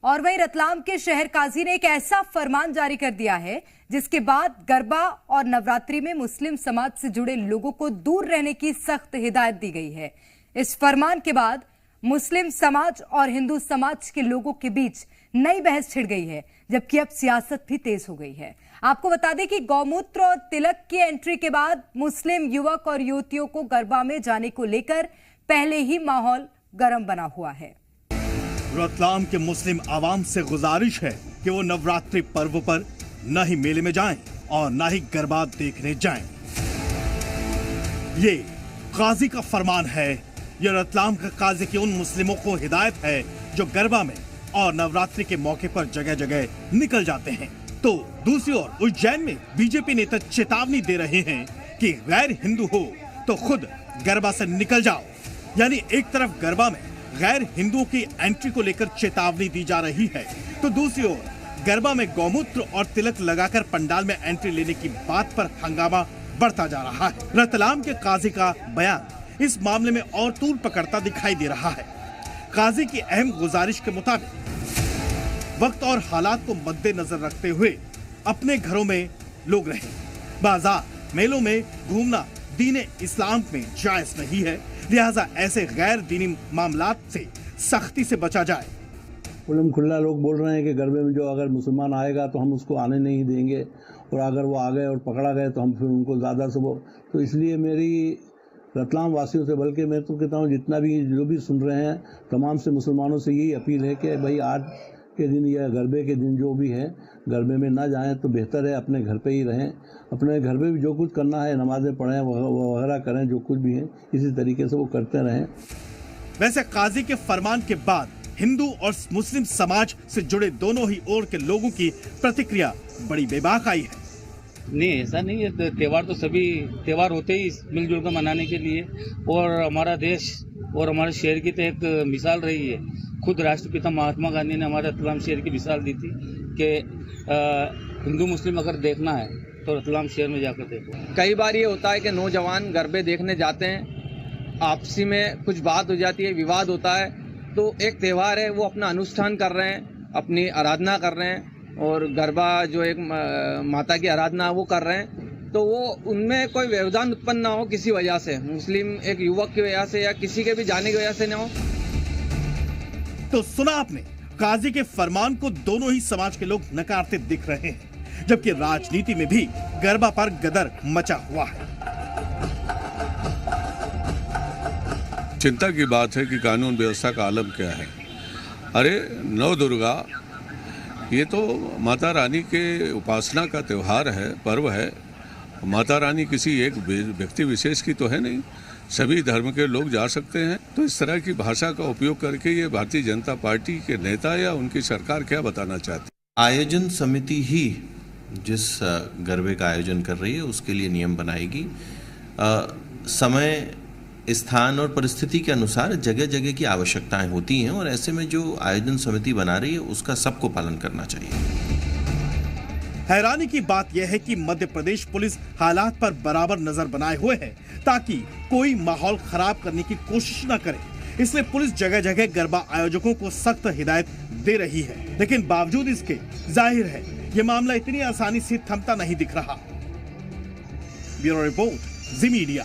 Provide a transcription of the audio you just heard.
और वहीं रतलाम के शहर काजी ने एक ऐसा फरमान जारी कर दिया है जिसके बाद गरबा और नवरात्रि में मुस्लिम समाज से जुड़े लोगों को दूर रहने की सख्त हिदायत दी गई है। इस फरमान के बाद मुस्लिम समाज और हिंदू समाज के लोगों के बीच नई बहस छिड़ गई है, जबकि अब सियासत भी तेज हो गई है। आपको बता दें कि गौमूत्र और तिलक की एंट्री के बाद मुस्लिम युवक और युवतियों को गरबा में जाने को लेकर पहले ही माहौल गर्म बना हुआ है। रतलाम के मुस्लिम आवाम से गुजारिश है कि वो नवरात्रि पर्व पर न ही मेले में जाएं और न ही गरबा देखने जाएं। ये काजी का फरमान है। ये रतलाम का काजी की उन मुस्लिमों को हिदायत है जो गरबा में और नवरात्रि के मौके पर जगह जगह निकल जाते हैं। तो दूसरी ओर उज्जैन में बीजेपी नेता चेतावनी दे रहे हैं कि गैर हिंदू हो तो खुद गरबा से निकल जाओ। यानी एक तरफ गरबा में गैर हिंदुओं की एंट्री को लेकर चेतावनी दी जा रही है, तो दूसरी ओर गरबा में गौमूत्र और तिलक लगाकर पंडाल में एंट्री लेने की बात पर हंगामा बढ़ता जा रहा है। रतलाम के काजी का बयान इस मामले में और तूल पकड़ता दिखाई दे रहा है। काजी की अहम गुजारिश के मुताबिक वक्त और हालात को मद्देनजर रखते हुए अपने घरों में लोग रहें। बाजार मेलों में घूमना दीन इस्लाम में जायज नहीं है, लिहाजा ऐसे गैर दीनी मामलात से सख्ती से बचा जाए। खुल्लम खुल्ला लोग बोल रहे हैं कि गरबे में जो अगर मुसलमान आएगा तो हम उसको आने नहीं देंगे, और अगर वो आ गए और पकड़ा गए तो हम फिर उनको ज़्यादा से तो इसलिए मेरी रतलाम वासियों से, बल्कि मैं तो कहता हूँ जितना भी जो भी सुन रहे हैं तमाम से मुसलमानों से यही अपील है कि भाई आज के दिन या गरबे के दिन जो भी है गरबे में ना जाएं तो बेहतर है, अपने घर पे ही रहें। अपने घर पे भी जो कुछ करना है, नमाजें पढ़ें वगैरह करें, जो कुछ भी है इसी तरीके से वो करते रहें। वैसे काजी के फरमान के बाद हिंदू और मुस्लिम समाज से जुड़े दोनों ही ओर के लोगों की प्रतिक्रिया बड़ी बेबाक आई है। नहीं, ऐसा नहीं है। त्योहार तो सभी त्योहार होते ही मिलजुल कर मनाने के लिए, और हमारा देश और हमारे शहर की तो एक मिसाल रही है। खुद राष्ट्रपिता महात्मा गांधी ने हमारे रतलाम शहर की मिसाल दी थी कि हिंदू मुस्लिम अगर देखना है तो रतलाम शहर में जाकर देखो। कई बार ये होता है कि नौजवान गरबे देखने जाते हैं, आपसी में कुछ बात हो जाती है, विवाद होता है, तो एक त्यौहार है वो अपना अनुष्ठान कर रहे हैं, अपनी आराधना कर रहे हैं, और गरबा जो एक माता की आराधना वो कर रहे हैं, तो वो उनमें कोई व्यवधान उत्पन्न ना हो किसी वजह से, मुस्लिम एक युवक की वजह से या किसी के भी जाने की वजह से ना हो। तो सुना आपने, काजी के फरमान को दोनों ही समाज के लोग नकारते दिख रहे हैं, जबकि राजनीति में भी गरबा पर गदर मचा हुआ है। चिंता की बात है कि कानून व्यवस्था का आलम क्या है। अरे नव दुर्गा ये तो माता रानी के उपासना का त्यौहार है, पर्व है। माता रानी किसी एक व्यक्ति विशेष की तो है नहीं, सभी धर्म के लोग जा सकते हैं। तो इस तरह की भाषा का उपयोग करके ये भारतीय जनता पार्टी के नेता या उनकी सरकार क्या बताना चाहती है? आयोजन समिति ही जिस गरबे का आयोजन कर रही है उसके लिए नियम बनाएगी। समय, स्थान और परिस्थिति के अनुसार जगह जगह की आवश्यकताएं होती हैं, और ऐसे में जो आयोजन समिति बना रही है उसका सबको पालन करना चाहिए। हैरानी की बात यह है कि मध्य प्रदेश पुलिस हालात पर बराबर नजर बनाए हुए है ताकि कोई माहौल खराब करने की कोशिश न करे। इसलिए पुलिस जगह जगह गरबा आयोजकों को सख्त हिदायत दे रही है, लेकिन बावजूद इसके जाहिर है ये मामला इतनी आसानी से थमता नहीं दिख रहा। ब्यूरो रिपोर्ट, जी मीडिया।